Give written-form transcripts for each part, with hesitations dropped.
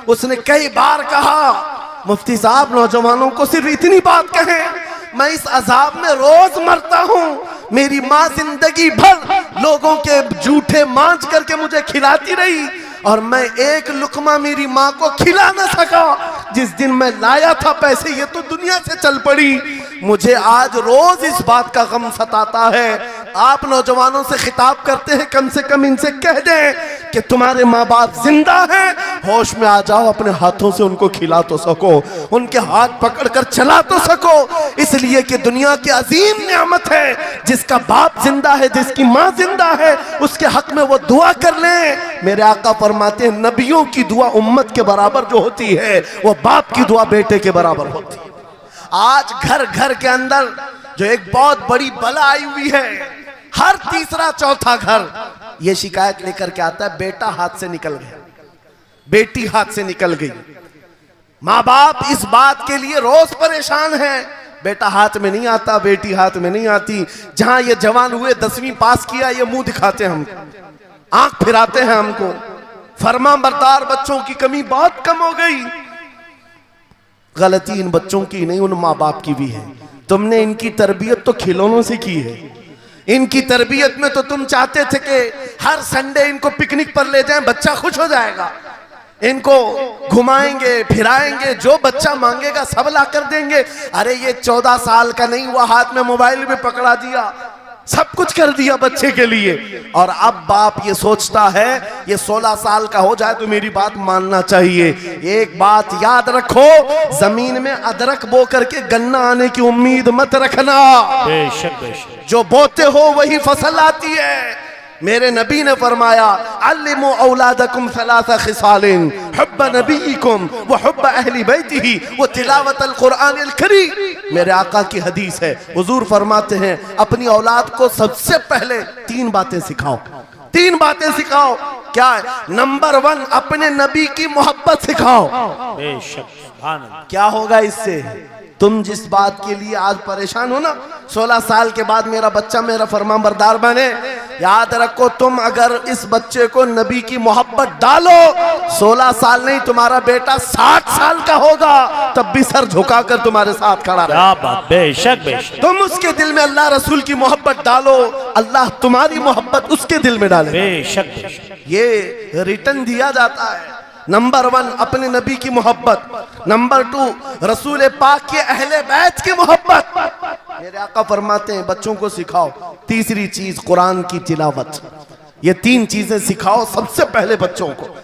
उसने कई बार कहा, मुफ्ती साहब नौजवानों को सिर्फ इतनी बात कहें, मैं इस अजाब में रोज मरता हूँ। मेरी माँ जिंदगी भर लोगों के जूठे मांझ करके मुझे खिलाती रही और मैं एक लुकमा मेरी माँ को खिला न सका। जिस दिन मैं लाया था पैसे, ये तो दुनिया से चल पड़ी। मुझे आज रोज इस बात का गम सताता है। आप नौजवानों से खिताब करते हैं, कम से कम इनसे कह दें कि तुम्हारे माँ बाप जिंदा हैं, होश में आ जाओ, अपने हाथों से उनको खिला तो सको, उनके हाथ पकड़कर चला तो सको। इसलिए कि दुनिया की अजीम नियामत है, जिसका बाप जिंदा है, जिसकी माँ जिंदा है, उसके हक में वो दुआ कर लें। मेरे आका फरमाते हैं, नबियों की दुआ उम्मत के बराबर जो होती है, वो बाप की दुआ बेटे के बराबर होती है। आज घर घर के अंदर जो एक बहुत बड़ी बला आई हुई है, हर तीसरा चौथा घर ये शिकायत लेकर के आता है, बेटा हाथ से निकल गया, बेटी हाथ से निकल गई। माँ बाप इस बात के लिए रोज परेशान है, बेटा हाथ में नहीं आता, बेटी हाथ में नहीं आती। जहां ये जवान हुए, 10वीं पास किया, ये मुंह दिखाते हैं हमको, आंख फिराते हैं हमको। फरमाबरदार बच्चों की कमी बहुत कम हो गई। गलती इन बच्चों की नहीं, उन माँ बाप की भी है। तुमने इनकी तरबियत तो खिलौनों से की है। इनकी तरबियत में तो तुम चाहते थे कि हर संडे इनको पिकनिक पर ले जाएं, बच्चा खुश हो जाएगा, इनको घुमाएंगे फिराएंगे, जो बच्चा मांगेगा सब ला कर देंगे। अरे ये 14 साल का नहीं हुआ, हाथ में मोबाइल भी पकड़ा दिया, सब कुछ कर दिया बच्चे के लिए। और अब बाप ये सोचता है ये 16 साल का हो जाए तो मेरी बात मानना चाहिए। एक बात याद रखो, जमीन में अदरक बो करके गन्ना आने की उम्मीद मत रखना। बेशक बेशक, जो बोते हो वही फसल आती है। मेरे नबी ने फरमाया, अल्लिमु औलादकुम सलासा खिसालिन, हुब्ब नबीकुम व हुब्ब अहली बैतिही व तिलावतल कुरानिल करीम। मेरे आका की हदीस है, हुजूर फरमाते हैं, अपनी औलाद को सबसे पहले 3 बातें सिखाओ। 3 बातें सिखाओ। क्या है? नंबर 1, अपने नबी की मोहब्बत सिखाओ। बेशक, सुभान अल्लाह। क्या होगा इससे? तुम जिस बात के लिए आज परेशान हो ना, 16 साल के बाद मेरा बच्चा मेरा फरमाबरदार बने, याद रखो, तुम अगर इस बच्चे को नबी की मोहब्बत डालो, 16 साल नहीं, तुम्हारा बेटा 60 साल का होगा, तब भी सर झुकाकर तुम्हारे साथ खड़ा रहेगा। बेशक बेशक, तुम उसके दिल में अल्लाह रसूल की मोहब्बत डालो, अल्लाह तुम्हारी मोहब्बत उसके दिल में डाले। बेशक बेशक, ये रिटर्न दिया जाता है। नंबर 1, अपने नबी की मोहब्बत। नंबर 2, रसूल पाक के अहले बैत की मोहब्बत। मेरे आका फरमाते हैं, बच्चों को सिखाओ। तीसरी चीज, कुरान की तिलावत। ये 3 चीजें सिखाओ सबसे पहले बच्चों को।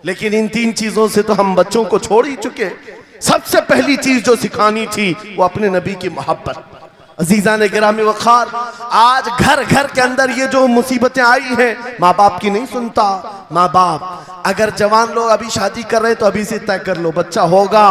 लेकिन इन 3 चीजों से तो हम बच्चों को छोड़ ही चुके। सबसे पहली चीज जो सिखानी थी वो अपने नबी की मोहब्बत। अजीजा ने गिरामी वखार, आज घर घर के अंदर ये जो मुसीबतें आई हैं, माँ बाप की नहीं सुनता। माँ बाप अगर जवान लोग अभी शादी कर रहे हैं तो अभी से तय कर लो, बच्चा होगा,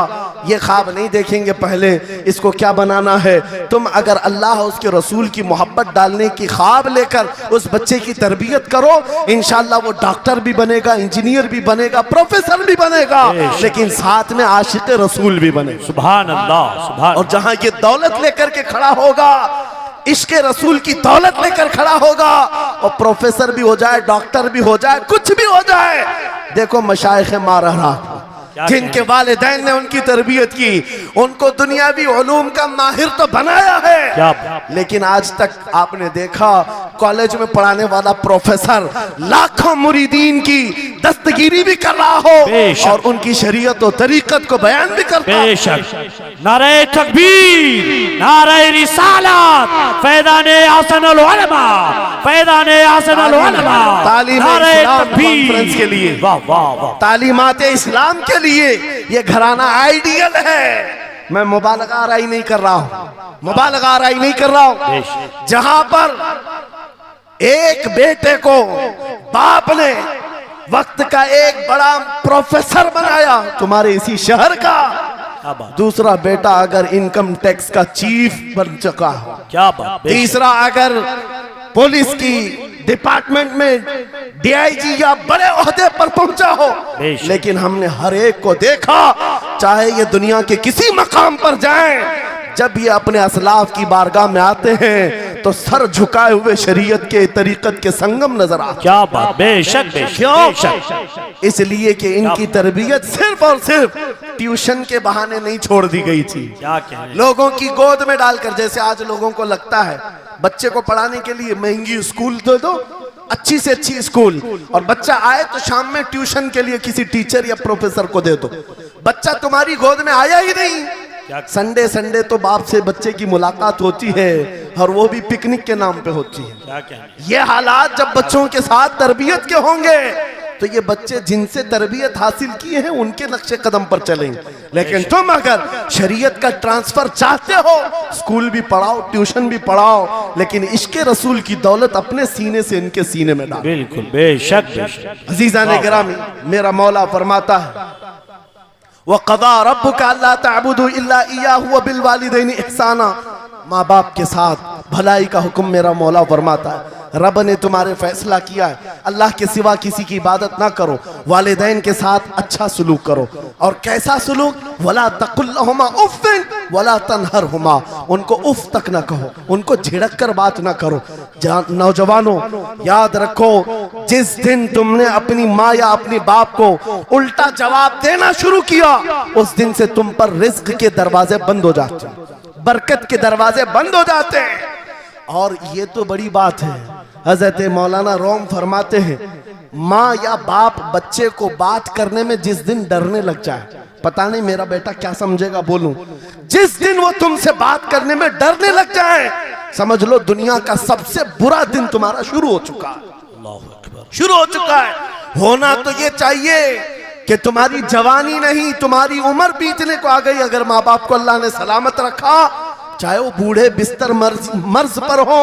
ये ख्वाब नहीं देखेंगे पहले इसको क्या बनाना है। तुम अगर अल्लाह उसके रसूल की मोहब्बत डालने की ख्वाब लेकर उस बच्चे की तरबियत करो, इंशाल्लाह वो डॉक्टर भी बनेगा, इंजीनियर भी बनेगा, प्रोफेसर भी बनेगा, लेकिन साथ में आशिक रसूल भी बनेगा। सुभान अल्लाह, सुभान। और जहां ये दौलत लेकर के खड़ा होगा, इश्क़े रसूल की दौलत लेकर खड़ा होगा, और प्रोफेसर भी हो जाए, डॉक्टर भी हो जाए, कुछ भी हो जाए। देखो मशाइख मारहरा, जिनके वालिदैन ने उनकी तरबियत की, उनको दुनियावी उलूम का माहिर तो बनाया है, लेकिन आज तक आपने देखा कॉलेज में पढ़ाने वाला प्रोफेसर लाखों मुरीदीन की दस्तगीरी भी कर रहा हो और उनकी शरीयत और तरीकत को बयान भी करता है। बेशक, नारे तकबीर, नारे रिसालत, फैज़ाने हसनुल उलमा, फैज़ाने हसनुल उलमा, नारे तकबीर के लिए, वाह वाह वाह, तालीमात इस्लाम के लिए ये घराना आइडियल है। मैं मुबालगा आराई नहीं कर रहा हूं, मुबालगा आराई नहीं कर रहा हूं। जहां पर एक बेटे को बाप ने वक्त का एक बड़ा प्रोफेसर बनाया तुम्हारे इसी शहर का, दूसरा बेटा अगर इनकम टैक्स का चीफ बन चुका हो, क्या बात, तीसरा अगर पुलिस की डिपार्टमेंट में डीआईजी या बड़े ओहदे पर पहुंचा हो, लेकिन हमने हर एक को देखा, चाहे ये दुनिया के किसी मकाम पर जाएं, जब ये अपने असलाफ की बारगाह में आते हैं तो सर झुकाए हुए शरीयत के तरीकत के संगम नजर आते। क्या बात, बेशक बेशक क्यों? इसलिए कि इनकी तरबियत सिर्फ और सिर्फ ट्यूशन के बहाने नहीं छोड़ दी गई थी, क्या कहने। लोगों की गोद में डालकर। जैसे आज लोगों को लगता है बच्चे को पढ़ाने के लिए महंगी स्कूल दे दो, अच्छी से अच्छी स्कूल, और बच्चा आए तो शाम में ट्यूशन के लिए किसी टीचर या प्रोफेसर को दे दो। बच्चा तुम्हारी गोद में आया ही नहीं। संडे संडे तो बाप से बच्चे की मुलाकात होती है, और वो भी पिकनिक के नाम पे होती है। क्या कहने। ये हालात जब बच्चों के साथ तरबियत के होंगे तो ये बच्चे जिनसे तरबियत हासिल किए हैं उनके नक्शे कदम पर चलेंगे। लेकिन तुम अगर शरीयत का ट्रांसफर चाहते हो, स्कूल भी पढ़ाओ, ट्यूशन भी पढ़ाओ, लेकिन इश्क रसूल की दौलत अपने सीने से इनके सीने में डालो। बिल्कुल बेशक बेशक। अजीज़ान गिरामी, मेरा मौला फरमाता है वक़ज़ा रब्बुका अल्ला तअबुदू इल्ला इय्याहु व बिल वालिदैनि इहसाना। माँ बाप के साथ भलाई का हुक्म मेरा मौला फरमाता है। रब ने तुम्हारे फैसला किया है अल्लाह के सिवा किसी की इबादत ना करो, वालिदैन के साथ अच्छा सलूक करो। और कैसा सलूक? वला तकुल्लहुमा उफ़्फ़िन वला तनहरहुमा, उनको उफ तक ना कहो, उनको झिड़क कर बात ना करो। नौजवानों याद रखो, जिस दिन तुमने अपनी माँ या अपनी बाप को उल्टा जवाब देना शुरू किया, उस दिन से तुम पर रिज्क के दरवाजे बंद हो जाते हैं, बरकत के दरवाजे बंद हो जाते हैं। और ये तो बड़ी बात है, हजरत मौलाना रोम फरमाते हैं, माँ या बाप बच्चे को बात करने में जिस दिन डरने लग जाए, पता नहीं मेरा बेटा क्या समझेगा बोलूं, जिस दिन वो तुमसे बात करने में डरने लग जाए, समझ लो दुनिया का सबसे बुरा दिन तुम्हारा शुरू हो चुका है, शुरू हो चुका है। होना तो ये चाहिए कि तुम्हारी जवानी नहीं, तुम्हारी उम्र बीतने को आ गई, अगर माँ बाप को अल्लाह ने सलामत रखा, चाहे वो बूढ़े बिस्तर मर्ज पर हो,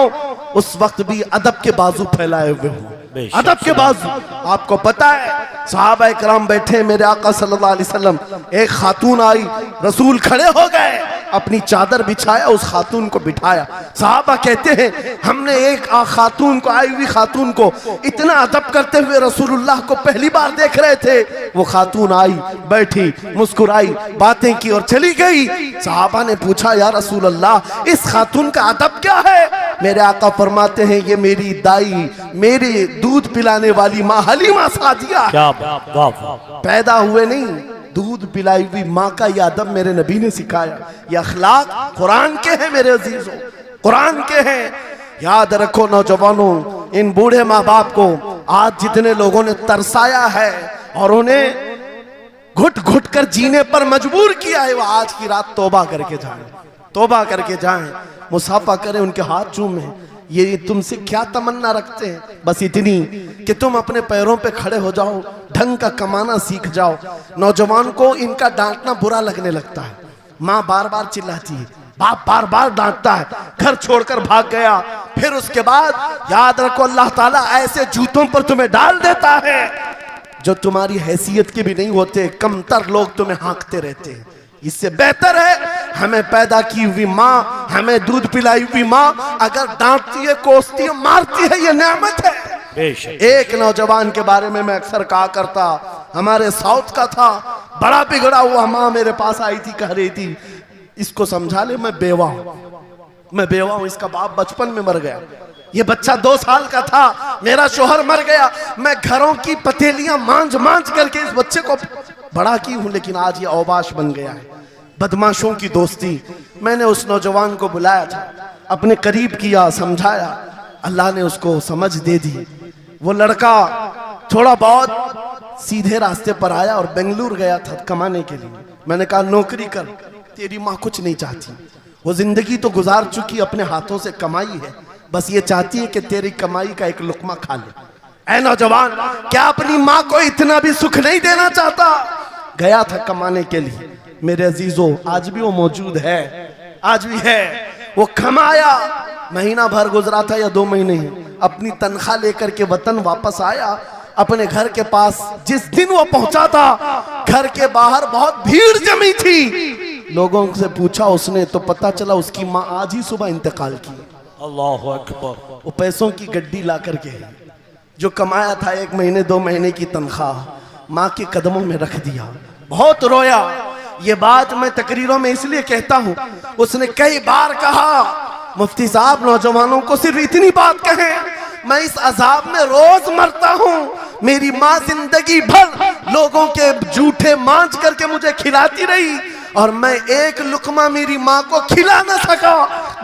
उस वक्त भी अदब के बाजू फैलाए हुए हो, अदब के बाजू। आपको पता है सहाबा इकराम बैठे, मेरे आका सल्लल्लाहु अलैहि वसल्लम, एक खातून आई, रसूल खड़े हो गए, अपनी चादर बिछाया, उस खातून को बिठाया। सहाबा कहते हैं हमने एक खातून को, आई हुई खातून को इतना अदब करते हुए रसूलुल्लाह को पहली बार देख रहे थे। वो खातून आई, बैठी, मुस्कुराई, बातें की और चली गई। सहाबा ने पूछा या रसूल अल्लाह, इस खातून का अदब क्या है? मेरे आका फरमाते हैं ये मेरी दाई, मेरी दूध पिलाने वाली माँ हलीमा सादिया, पैदा हुए नहीं, दूध पिलाई हुई माँ का यह अदब मेरे नबी ने सिखाया। ये अखलाक कुरान के हैं मेरे अजीजों, कुरान के हैं। याद रखो नौजवानों, इन बूढ़े माँ बाप को आज जितने लोगों ने तरसाया है और उन्हें घुट घुट कर जीने पर मजबूर किया है, वो आज की रात तौबा करके जाएं, तौबा करके जाएं, मुसाफा करें, उनके हाथ चूमें। ये तुमसे क्या तमन्ना रखते हैं? बस इतनी कि तुम अपने पैरों पे खड़े हो जाओ, ढंग का कमाना सीख जाओ। नौजवान को इनका डांटना बुरा लगने लगता है, माँ बार बार चिल्लाती है, बाप बार बार डांटता है, घर छोड़कर भाग गया, फिर उसके बाद याद रखो अल्लाह ताला ऐसे जूतों पर तुम्हें डाल देता है जो तुम्हारी हैसियत के भी नहीं होते, कमतर लोग तुम्हें हाँकते रहते हैं। इससे बेहतर है हमें पैदा की हुई माँ, हमें दूध पिलाई हुई माँ अगर डांटती है, कोसती है, मारती है, ये नेमत है। एक नौजवान के बारे में मैं अक्सर कहा करता, हमारे साउथ का था, बड़ा बिगड़ा हुआ, माँ मेरे पास आई थी, कह रही थी इसको समझा ले, मैं बेवा हूं, मैं बेवा हूं, इसका बाप बचपन में मर गया, ये बच्चा 2 साल का था, मेरा शोहर मर गया, मैं घरों की पतेलियां मांझ मांझ करके इस बच्चे को बड़ा की हूं, लेकिन आज ये औबाश बन गया है। बदमाशों की दोस्ती। मैंने उस नौजवान को बुलाया था, अपने करीब किया, समझाया, अल्लाह ने उसको समझ दे दी। वो लड़का थोड़ा बहुत सीधे रास्ते पर आया और बेंगलुरु गया था कमाने के लिए। मैंने कहा नौकरी कर, तेरी माँ कुछ नहीं चाहती, वो जिंदगी तो गुजार चुकी, अपने हाथों से कमाई है, बस ये चाहती है कि तेरी कमाई का एक लुकमा खा ले। ऐ नौजवान, क्या अपनी माँ को इतना भी सुख नहीं देना चाहता? गया था कमाने के लिए। मेरे अजीजों, आज भी वो मौजूद है, आज भी है। वो कमाया, महीना भर गुजरा था या 2 महीने ही, अपनी तनख्वाह लेकर के वतन वापस आया। अपने घर के पास जिस दिन वो पहुंचा था, घर के बाहर बहुत भीड़ जमी थी। लोगों से पूछा उसने तो पता चला उसकी माँ आज ही सुबह इंतकाल की। अल्लाह अकबर। वो पैसों की गड्डी ला करके जो कमाया था 1 महीने 2 महीने की तनख्वाह माँ के कदमों में रख दिया। बहुत रोया। ये बात मैं तकरीरों में इसलिए कहता हूँ, उसने कई बार कहा मुफ्ती साहब नौजवानों को सिर्फ इतनी बात कहें, मैं इस अजाब में रोज मरता हूँ। मेरी माँ जिंदगी भर लोगों के जूठे मांझ करके मुझे खिलाती रही और मैं एक लुकमा मेरी माँ को खिला ना सका।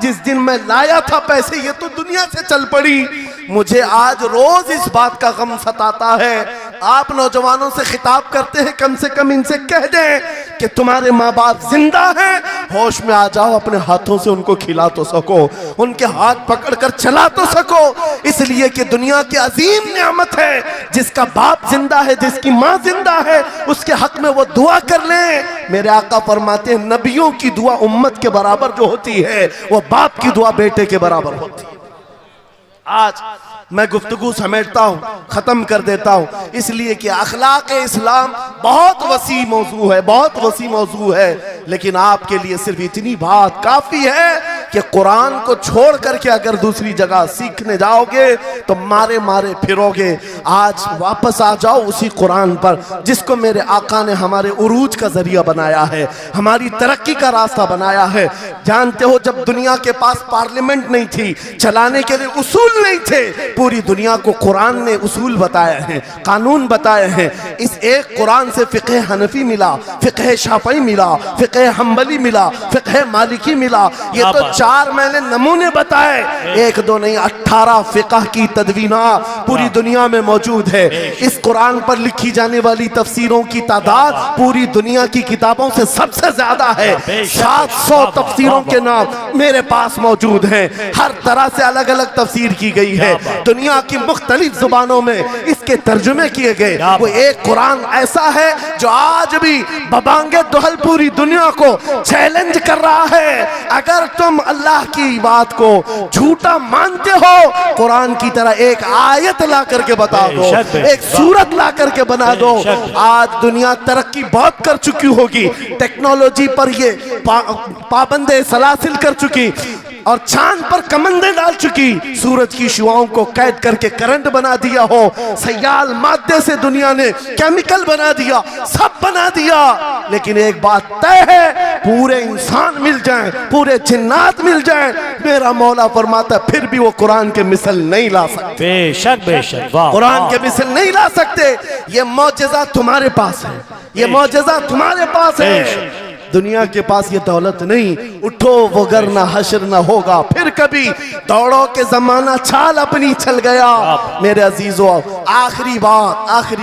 जिस दिन मैं लाया था पैसे, ये तो दुनिया से चल पड़ी। मुझे आज रोज इस बात का गम सताता है। आप नौजवानों से खिताब करते हैं, कम से कम इनसे कह दें कि तुम्हारे माँ बाप जिंदा हैं, होश में आ जाओ, अपने हाथों से उनको खिला तो सको, उनके हाथ पकड़कर चला तो सको। इसलिए कि दुनिया की अजीम नियामत है, जिसका बाप जिंदा है, जिसकी माँ जिंदा है, उसके हक में वो दुआ कर लें। मेरे आका फरमाते हैं, नबियों की दुआ उम्मत के बराबर जो होती है, वो बाप की दुआ बेटे के बराबर होती है। आज मैं गुफ्तगू समेटता हूँ, ख़त्म कर देता हूँ, इसलिए कि अखलाक इस्लाम बहुत वसी मौजू है, बहुत वसी मौजू है। लेकिन आपके लिए सिर्फ इतनी बात काफ़ी है कि कुरान को छोड़ करके अगर दूसरी जगह सीखने जाओगे तो मारे मारे फिरोगे। आज वापस आ जाओ उसी कुरान पर जिसको मेरे आका ने हमारे उरूज का जरिया बनाया है, हमारी तरक्की का रास्ता बनाया है। जानते हो, जब दुनिया के पास पार्लियामेंट नहीं थी, चलाने के लिए उसूल नहीं थे, पूरी दुनिया को कुरान ने उसूल बताए हैं, कानून बताए हैं। इस एक कुरान से फ़िक़्ह हनफी मिला, फ़िक़्ह शाफ़ई मिला, फ़िक़्ह हम्बली मिला, फ़िक़्ह मालिकी मिला। ये तो 4 मैंने नमूने बताए, 1 2 नहीं 18 फ़िक़्ह की तदवीना पूरी दुनिया में मौजूद है। इस कुरान पर लिखी जाने वाली तफसीरों की तादाद पूरी दुनिया की किताबों से सबसे ज्यादा है। 700 तफसीरों के नाम मेरे पास मौजूद हैं। हर तरह से अलग अलग तफसीर की गई है, दुनिया की मुख्तलिफ जुबानों में इसके तर्जुमे किए गए। वो एक कुरान ऐसा है जो आज भी बबांगे दुहल पूरी दुनिया को चैलेंज कर रहा है। अगर तुम अल्लाह की बात को झूठा मानते हो, कुरान की तरह एक आयत ला करके बता दो, एक सूरत ला करके बना दो। आज दुनिया तरक्की बहुत कर चुकी होगी, टेक्नोलॉजी पर ये पाबंदे सलासिल कर चुकी और चांद पर कमंदे डाल चुकी, सूरज की शुआओं को कैद करके करंट बना दिया हो, सयाल मादे से दुनिया ने केमिकल बना दिया, सब बना दिया। लेकिन एक बात तय है, पूरे इंसान मिल जाएं, पूरे जिन्नात मिल जाएं, मेरा मौला फरमाता फिर भी वो कुरान के मिसल नहीं ला सकते। बेशक बेशक, कुरान के मिसल नहीं ला सकते। ये मौजज़ा तुम्हारे पास है, ये मौजज़ा तुम्हारे पास है। दुनिया के पास ये दौलत नहीं। उठो वगरना हश्र न होगा फिर कभी, दौड़ो के जमाना चाल अपनी चल गया। मेरे अजीजों, आखिरी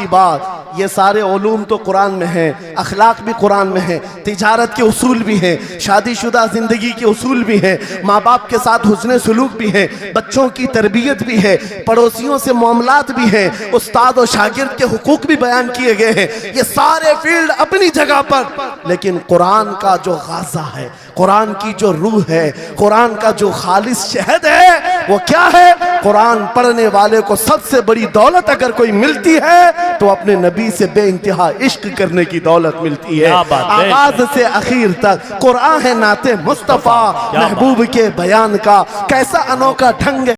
बात, ये सारे उलूम तो कुरान में हैं, अखलाक भी कुरान में है, तिजारत के उसूल भी हैं, शादीशुदा जिंदगी के उसूल भी हैं, माँ बाप के साथ हुस्न सलूक भी है, बच्चों की तरबियत भी है, पड़ोसियों से मामलात भी हैं, उस्ताद और शागिर्द के हुकूक भी बयान किए गए हैं। ये सारे फील्ड अपनी जगह पर, लेकिन कुरान का जो गाज़ा है, कुरान की जो रूह है, कुरान का जो खालिस शहद है, वो क्या है? कुरान पढ़ने वाले को सबसे बड़ी दौलत अगर कोई मिलती है तो अपने नबी से बेइंतहा इश्क करने की दौलत मिलती है। आगाज से आखिर तक कुरान है नाते मुस्तफा, महबूब के बयान का कैसा अनोखा ढंग है।